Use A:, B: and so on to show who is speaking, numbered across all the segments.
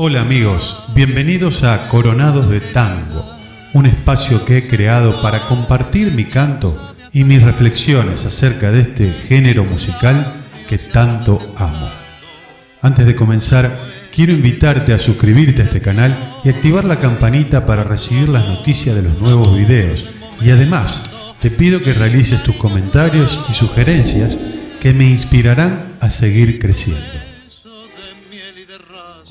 A: Hola amigos, bienvenidos a Coronados de Tango, un espacio que he creado para compartir mi canto y mis reflexiones acerca de este género musical que tanto amo. Antes de comenzar, quiero invitarte a suscribirte a este canal y activar la campanita para recibir las noticias de los nuevos videos. Y además, te pido que realices tus comentarios y sugerencias que me inspirarán a seguir creciendo.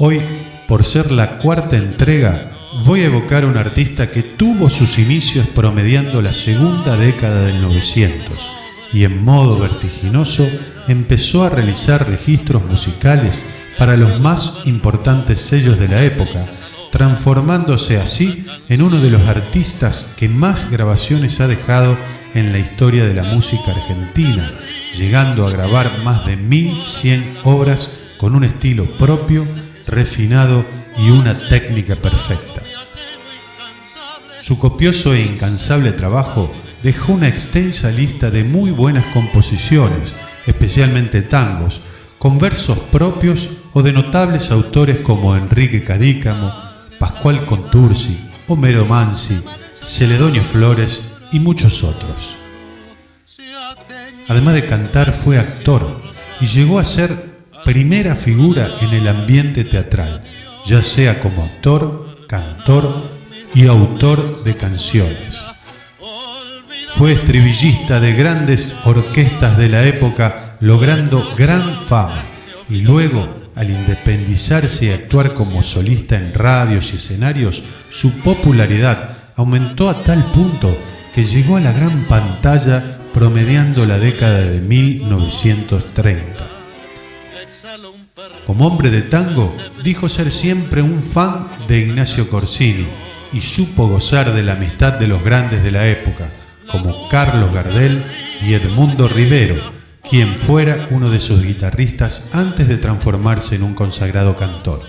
A: Hoy, por ser la cuarta entrega, voy a evocar a un artista que tuvo sus inicios promediando la segunda década del 900 y en modo vertiginoso empezó a realizar registros musicales para los más importantes sellos de la época, transformándose así en uno de los artistas que más grabaciones ha dejado en la historia de la música argentina, llegando a grabar más de 1100 obras con un estilo propio, refinado y una técnica perfecta. Su copioso e incansable trabajo dejó una extensa lista de muy buenas composiciones, especialmente tangos, con versos propios o de notables autores como Enrique Cadícamo, Pascual Contursi, Homero Mansi, Celedonio Flores y muchos otros. Además de cantar, fue actor y llegó a ser primera figura en el ambiente teatral, ya sea como actor, cantor y autor de canciones. Fue estribillista de grandes orquestas de la época, logrando gran fama, y luego, al independizarse y actuar como solista en radios y escenarios, su popularidad aumentó a tal punto que llegó a la gran pantalla promediando la década de 1930. Como hombre de tango, dijo ser siempre un fan de Ignacio Corsini y supo gozar de la amistad de los grandes de la época, como Carlos Gardel y Edmundo Rivero, quien fuera uno de sus guitarristas antes de transformarse en un consagrado cantor.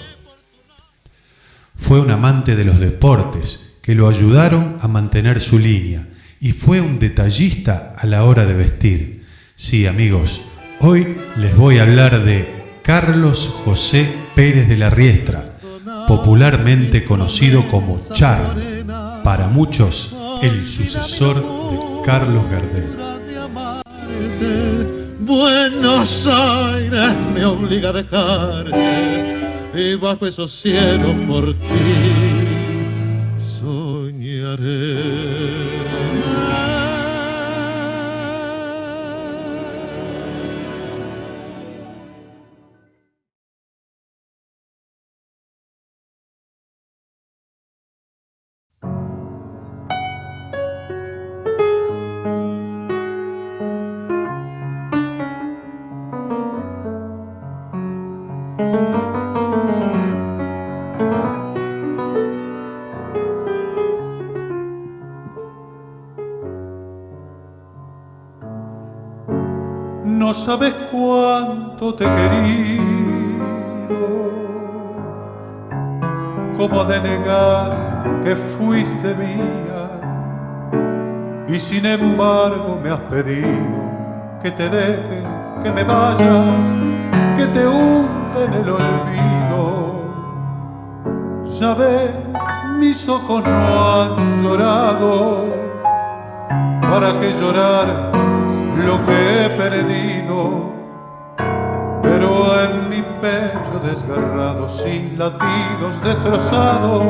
A: Fue un amante de los deportes que lo ayudaron a mantener su línea y fue un detallista a la hora de vestir. Sí, amigos, hoy les voy a hablar de Carlos José Pérez de la Riestra, popularmente conocido como Charlo, para muchos el sucesor de Carlos Gardel.
B: Buenos Aires me obliga a dejarte y bajo esos cielos por ti soñaré.
C: No sabes cuánto te he querido, cómo de negar que fuiste mía, y sin embargo me has pedido que te deje, que me vaya, que te hunda en el olvido. Ya ves, mis ojos no han llorado, ¿para qué llorar lo que he perdido? Pero en mi pecho desgarrado, sin latidos, destrozado,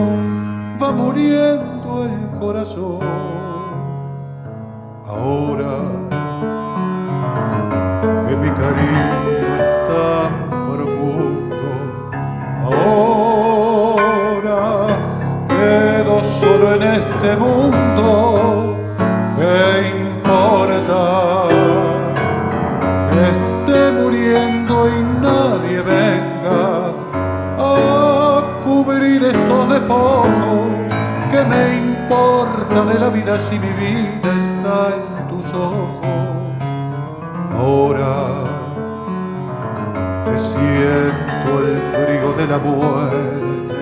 C: va muriendo el corazón. Ahora que mi cariño es tan profundo, ahora quedo solo en este mundo, ¿qué importa que esté muriendo y nadie venga a cubrir estos despojos? ¿Qué me importa de la vida si mi vida está en tus ojos? Ahora que siento el frío de la muerte,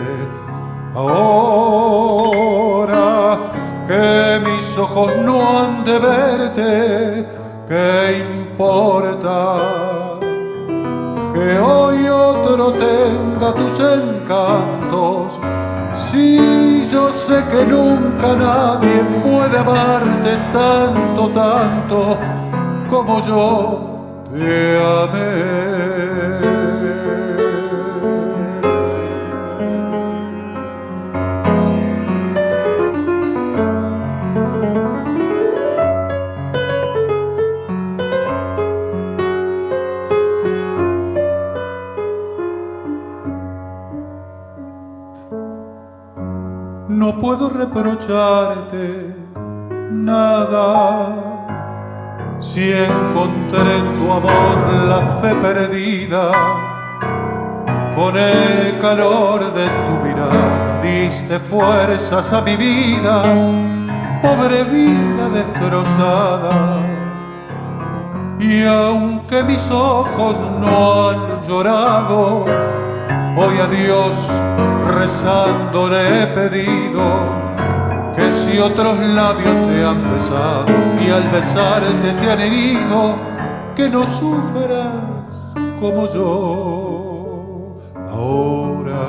C: ahora que mis ojos no han de verte, ¿qué importa que hoy otra otro tenga tus encantos. Si yo sé que nunca nadie puede amarte tanto, tanto como yo te amé. No puedo reprocharte nada si encontré en tu amor la fe perdida. Con el calor de tu mirada diste fuerzas a mi vida, pobre vida destrozada. Y aunque mis ojos no han llorado, hoy a Dios rezando le he pedido que si otros labios te han besado y al besarte te han herido, que no sufras como yo. Ahora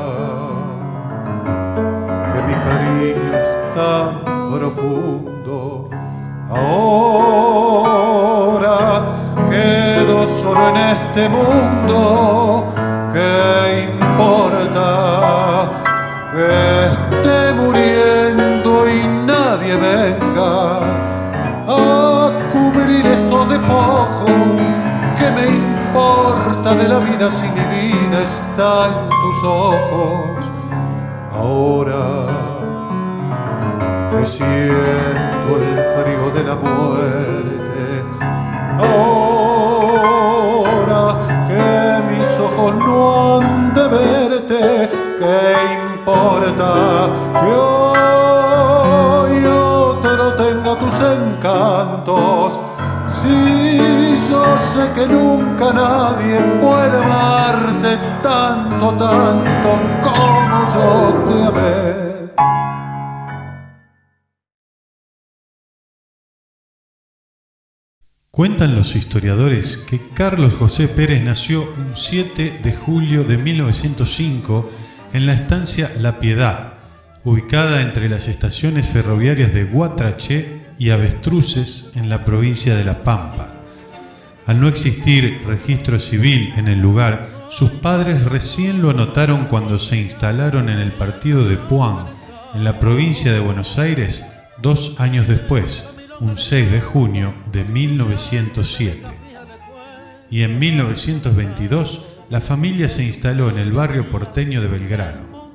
C: que mi cariño es tan profundo, ahora quedo solo en este mundo, ¿qué importa que esté muriendo y nadie venga a cubrir estos despojos? ¿Qué me importa de la vida si mi vida está en tus ojos? Ahora que siento el frío de la muerte, ahora que mis ojos no han de verte, ¿qué importa que hoy otro tenga tus encantos? Si yo sé que nunca nadie puede amarte tanto, tanto como yo te amé.
A: Cuentan los historiadores que Carlos José Pérez nació un 7 de julio de 1905 en la estancia La Piedad, ubicada entre las estaciones ferroviarias de Guatraché y Avestruces en la provincia de La Pampa. Al no existir registro civil en el lugar, sus padres recién lo anotaron cuando se instalaron en el partido de Puan, en la provincia de Buenos Aires, 2 años después, un 6 de junio de 1907. Y en 1922 la familia se instaló en el barrio porteño de Belgrano.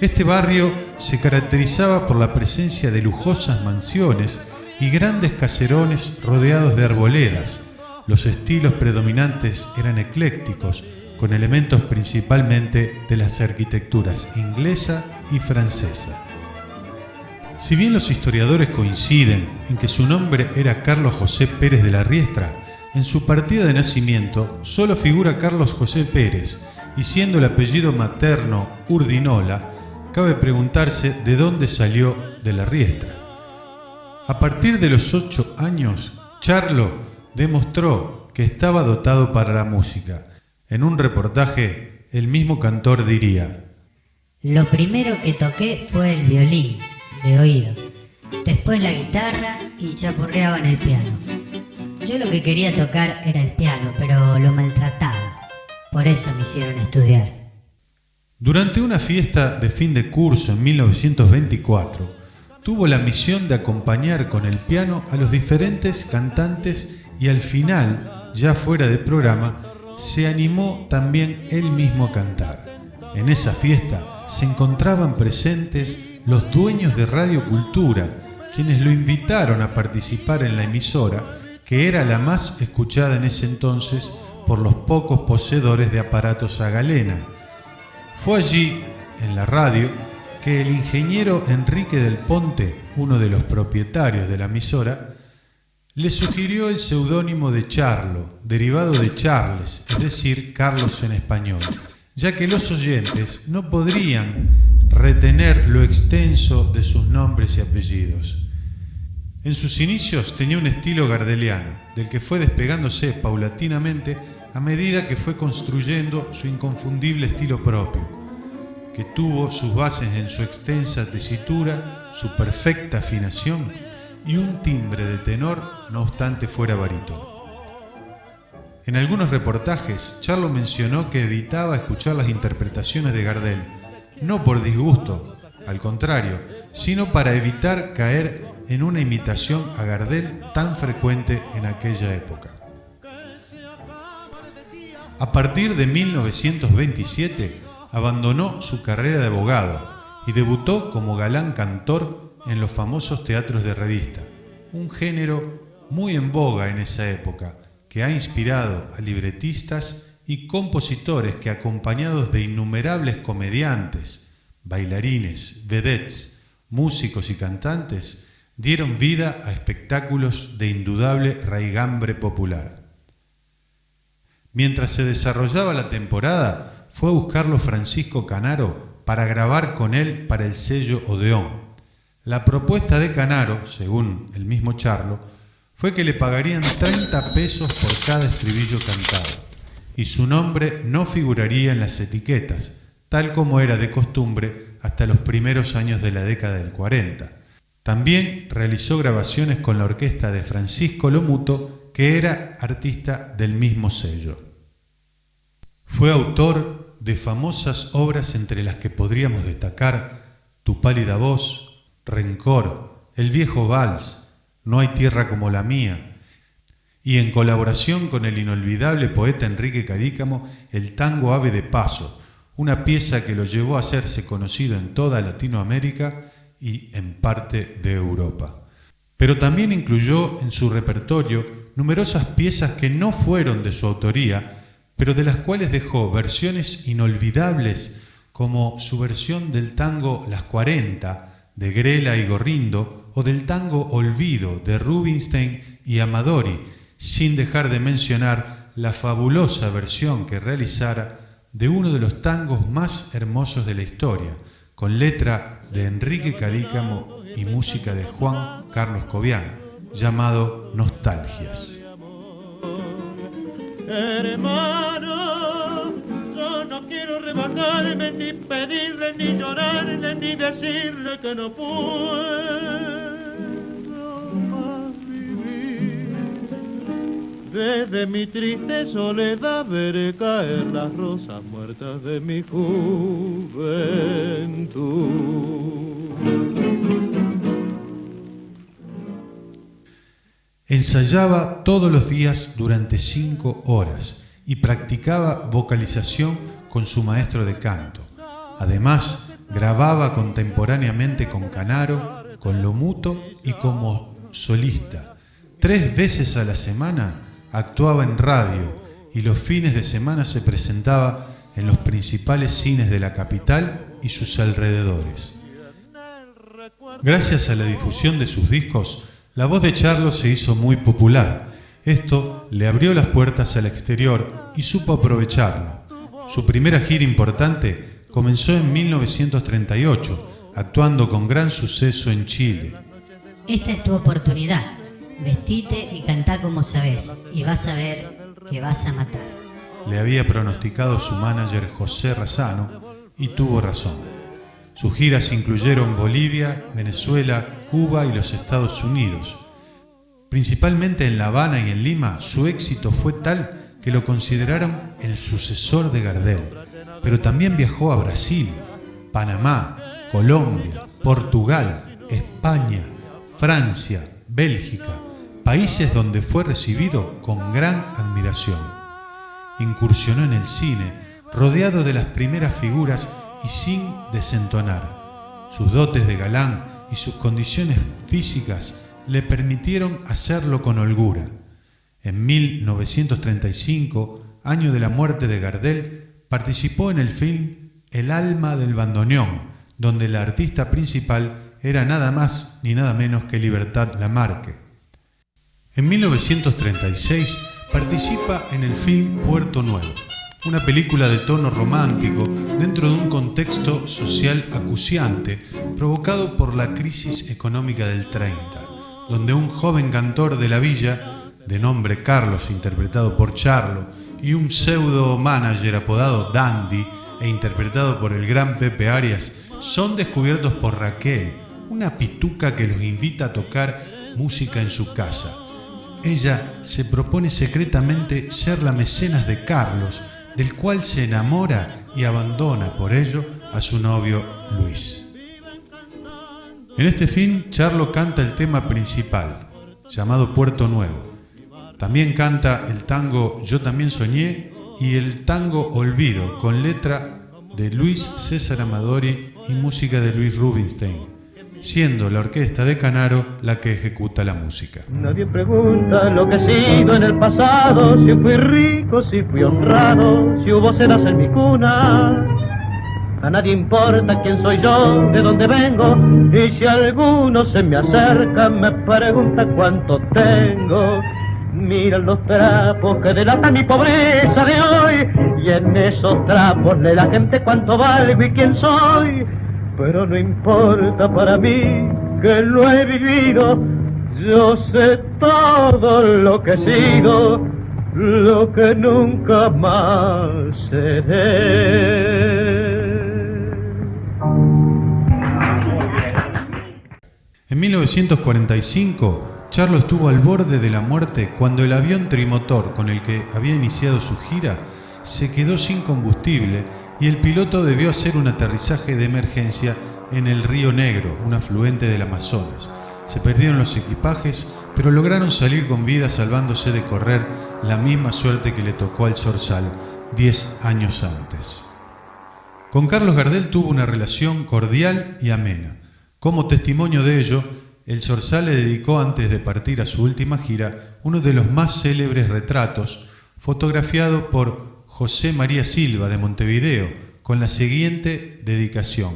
A: Este barrio se caracterizaba por la presencia de lujosas mansiones y grandes caserones rodeados de arboledas. Los estilos predominantes eran eclécticos, con elementos principalmente de las arquitecturas inglesa y francesa. Si bien los historiadores coinciden en que su nombre era Carlos José Pérez de la Riestra, en su partida de nacimiento solo figura Carlos José Pérez, y siendo el apellido materno Urdinola, cabe preguntarse de dónde salió de la Riestra. A partir de los 8 años, Charlo demostró que estaba dotado para la música. En un reportaje, el mismo cantor diría:
D: lo primero que toqué fue el violín, de oído, después la guitarra y chapurreaba en el piano. Yo lo que quería tocar era el piano, pero lo maltrataba, por eso me hicieron estudiar.
A: Durante una fiesta de fin de curso en 1924, tuvo la misión de acompañar con el piano a los diferentes cantantes y al final, ya fuera de programa, se animó también él mismo a cantar. En esa fiesta se encontraban presentes los dueños de Radio Cultura, quienes lo invitaron a participar en la emisora, que era la más escuchada en ese entonces por los pocos poseedores de aparatos a galena. Fue allí, en la radio, que el ingeniero Enrique del Ponte, uno de los propietarios de la emisora, le sugirió el seudónimo de Charlo, derivado de Charles, es decir, Carlos en español, ya que los oyentes no podrían retener lo extenso de sus nombres y apellidos. En sus inicios tenía un estilo gardeliano, del que fue despegándose paulatinamente a medida que fue construyendo su inconfundible estilo propio, que tuvo sus bases en su extensa tesitura, su perfecta afinación y un timbre de tenor, no obstante fuera barítono. En algunos reportajes, Charlo mencionó que evitaba escuchar las interpretaciones de Gardel, no por disgusto, al contrario, sino para evitar caer en una imitación a Gardel tan frecuente en aquella época. A partir de 1927, abandonó su carrera de abogado y debutó como galán cantor en los famosos teatros de revista, un género muy en boga en esa época, que ha inspirado a libretistas y compositores que, acompañados de innumerables comediantes, bailarines, vedettes, músicos y cantantes, dieron vida a espectáculos de indudable raigambre popular. Mientras se desarrollaba la temporada, fue a buscarlo Francisco Canaro para grabar con él para el sello Odeón. La propuesta de Canaro, según el mismo Charlo, fue que le pagarían 30 pesos por cada estribillo cantado, y su nombre no figuraría en las etiquetas, tal como era de costumbre hasta los primeros años de la década del 40. También realizó grabaciones con la orquesta de Francisco Lomuto, que era artista del mismo sello. Fue autor de famosas obras entre las que podríamos destacar Tu pálida voz, Rencor, El viejo vals, No hay tierra como la mía, y en colaboración con el inolvidable poeta Enrique Cadícamo, el tango Ave de Paso, una pieza que lo llevó a hacerse conocido en toda Latinoamérica y en parte de Europa. Pero también incluyó en su repertorio numerosas piezas que no fueron de su autoría, pero de las cuales dejó versiones inolvidables, como su versión del tango Las 40, de Grela y Gorrindo, o del tango Olvido, de Rubinstein y Amadori, sin dejar de mencionar la fabulosa versión que realizara de uno de los tangos más hermosos de la historia, con letra de Enrique Cadícamo y música de Juan Carlos Cobian, llamado Nostalgias.
B: Hermano, yo no quiero rebajarme, ni pedirle, ni llorarle, ni decirle que no puedo más vivir. Desde mi triste soledad veré caer las rosas muertas de mi juventud.
A: Ensayaba todos los días durante 5 horas y practicaba vocalización con su maestro de canto. Además, grababa contemporáneamente con Canaro, con Lomuto y como solista. 3 veces a la semana actuaba en radio y los fines de semana se presentaba en los principales cines de la capital y sus alrededores. Gracias a la difusión de sus discos, la voz de Charlo se hizo muy popular. Esto le abrió las puertas al exterior y supo aprovecharlo. Su primera gira importante comenzó en 1938, actuando con gran suceso en Chile.
D: Esta es tu oportunidad. Vestite y cantá como sabés, y vas a ver que vas a matar.
A: Le había pronosticado su manager José Razzano, y tuvo razón. Sus giras incluyeron Bolivia, Venezuela, Cuba y los Estados Unidos. Principalmente en La Habana y en Lima, su éxito fue tal que lo consideraron el sucesor de Gardel. Pero también viajó a Brasil, Panamá, Colombia, Portugal, España, Francia, Bélgica, países donde fue recibido con gran admiración. Incursionó en el cine, rodeado de las primeras figuras y sin desentonar. Sus dotes de galán y sus condiciones físicas le permitieron hacerlo con holgura. En 1935, año de la muerte de Gardel, participó en el film El alma del bandoneón, donde la artista principal era nada más ni nada menos que Libertad Lamarque. En 1936 participa en el film Puerto Nuevo, una película de tono romántico dentro de un contexto social acuciante provocado por la crisis económica del 30, donde un joven cantor de la villa, de nombre Carlos, interpretado por Charlo, y un pseudo manager apodado Dandy e interpretado por el gran Pepe Arias son descubiertos por Raquel, una pituca que los invita a tocar música en su casa. Ella se propone secretamente ser la mecenas de Carlos, del cual se enamora y abandona por ello a su novio Luis. En este film, Charlo canta el tema principal, llamado Puerto Nuevo. También canta el tango Yo también soñé y el tango Olvido, con letra de Luis César Amadori y música de Luis Rubinstein, siendo la orquesta de Canaro la que ejecuta la música.
B: Nadie pregunta lo que he sido en el pasado, si fui rico, si fui honrado, si hubo cenas en mi cuna. A nadie importa quién soy yo, de dónde vengo, y si alguno se me acerca me pregunta cuánto tengo. Miran los trapos que delatan mi pobreza de hoy, y en esos trapos lee la gente cuánto valgo y quién soy. Pero no importa para mí, que lo he vivido, yo sé todo lo que he sido, lo que nunca más seré.
A: En 1945, Charlo estuvo al borde de la muerte cuando el avión trimotor con el que había iniciado su gira se quedó sin combustible y el piloto debió hacer un aterrizaje de emergencia en el Río Negro, un afluente del Amazonas. Se perdieron los equipajes, pero lograron salir con vida salvándose de correr la misma suerte que le tocó al Zorzal 10 años antes. Con Carlos Gardel tuvo una relación cordial y amena. Como testimonio de ello, el Zorzal le dedicó antes de partir a su última gira uno de los más célebres retratos, fotografiado por José María Silva de Montevideo, con la siguiente dedicación: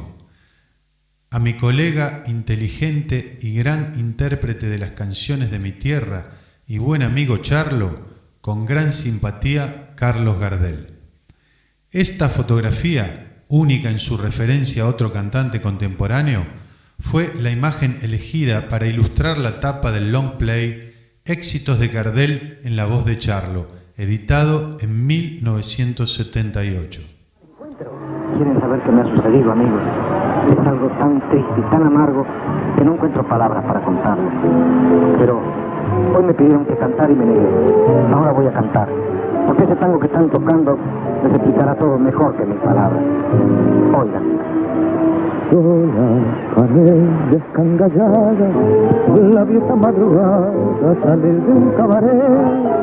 A: a mi colega inteligente y gran intérprete de las canciones de mi tierra y buen amigo Charlo, con gran simpatía, Carlos Gardel. Esta fotografía, única en su referencia a otro cantante contemporáneo, fue la imagen elegida para ilustrar la tapa del long play Éxitos de Gardel en la voz de Charlo, editado en 1978.
E: Quieren saber qué me ha sucedido, amigos. Es algo tan triste y tan amargo que no encuentro palabras para contarles. Pero hoy me pidieron que cantara y me negué. Ahora voy a cantar, porque ese tango que están tocando les explicará todo mejor que mis palabras. Oigan. Sola, pared descangallada, la vieja madrugada sale de un cabaret.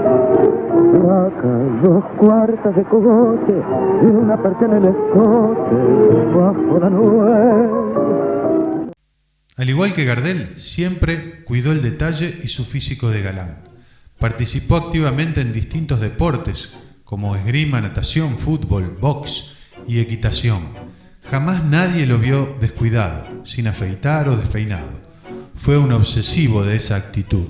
E: Saca 2 cuartas de cogote y una parte en el escote bajo la nube.
A: Al igual que Gardel, siempre cuidó el detalle y su físico de galán. Participó activamente en distintos deportes como esgrima, natación, fútbol, box y equitación. Jamás nadie lo vio descuidado, sin afeitar o despeinado. Fue un obsesivo de esa actitud,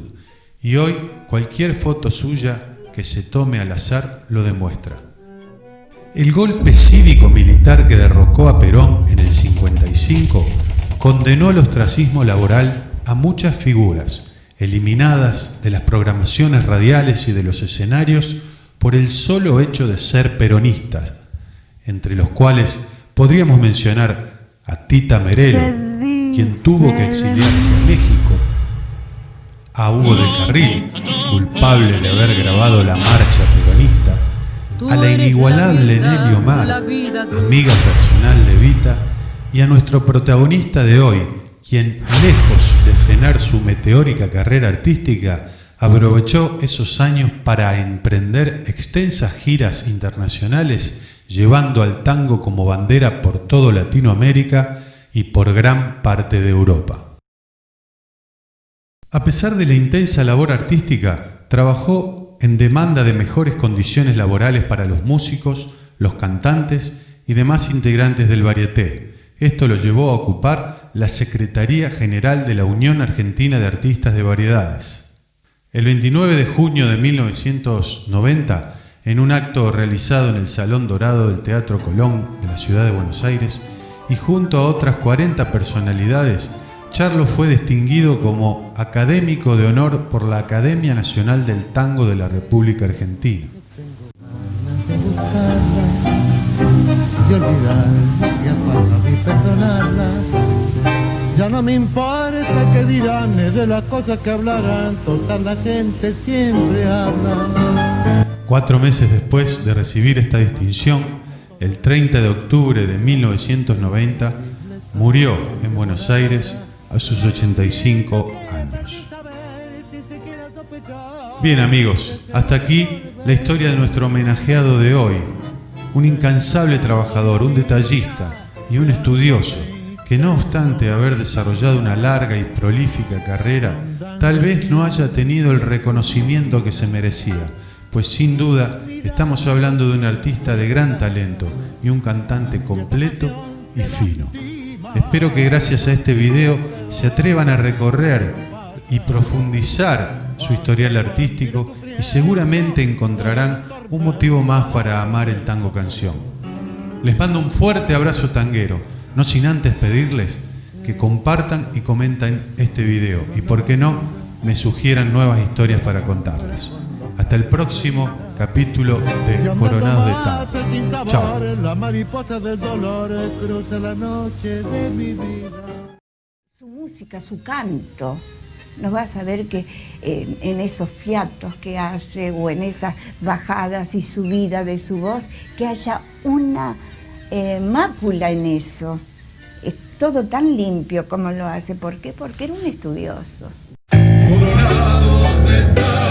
A: y hoy cualquier foto suya que se tome al azar lo demuestra. El golpe cívico-militar que derrocó a Perón en el 55 condenó al ostracismo laboral a muchas figuras, eliminadas de las programaciones radiales y de los escenarios por el solo hecho de ser peronistas, entre los cuales podríamos mencionar a Tita Merelo, quien tuvo que exiliarse a México, a Hugo del Carril, culpable de haber grabado la marcha peronista, a la inigualable Nelly Omar, amiga personal de Evita, y a nuestro protagonista de hoy, quien, lejos de frenar su meteórica carrera artística, aprovechó esos años para emprender extensas giras internacionales, llevando al tango como bandera por todo Latinoamérica y por gran parte de Europa. A pesar de la intensa labor artística, trabajó en demanda de mejores condiciones laborales para los músicos, los cantantes y demás integrantes del varieté. Esto lo llevó a ocupar la Secretaría General de la Unión Argentina de Artistas de Variedades. El 29 de junio de 1990, en un acto realizado en el Salón Dorado del Teatro Colón de la ciudad de Buenos Aires y junto a otras 40 personalidades, Charlo fue distinguido como académico de honor por la Academia Nacional del Tango de la República Argentina.
F: que olvidar y al pasado y perdonarla. Ya no me importa qué dirán, es de las cosas que hablarán, total la gente siempre habla.
A: 4 meses después de recibir esta distinción, el 30 de octubre de 1990, murió en Buenos Aires a sus 85 años. Bien amigos, hasta aquí la historia de nuestro homenajeado de hoy, un incansable trabajador, un detallista y un estudioso que no obstante haber desarrollado una larga y prolífica carrera, tal vez no haya tenido el reconocimiento que se merecía, pues sin duda estamos hablando de un artista de gran talento y un cantante completo y fino. Espero que gracias a este video se atrevan a recorrer y profundizar su historial artístico y seguramente encontrarán un motivo más para amar el tango canción. Les mando un fuerte abrazo tanguero, no sin antes pedirles que compartan y comenten este video y, por qué no, me sugieran nuevas historias para contarles. Hasta el próximo capítulo de Coronados de Tango. Chao.
F: La mariposa del dolor cruza la noche de mi vida.
G: Su música, su canto, no vas a ver que en esos fiatos que hace o en esas bajadas y subidas de su voz, que haya una mácula en eso. Es todo tan limpio como lo hace. ¿Por qué? Porque era un estudioso.
C: Coronados de Tango.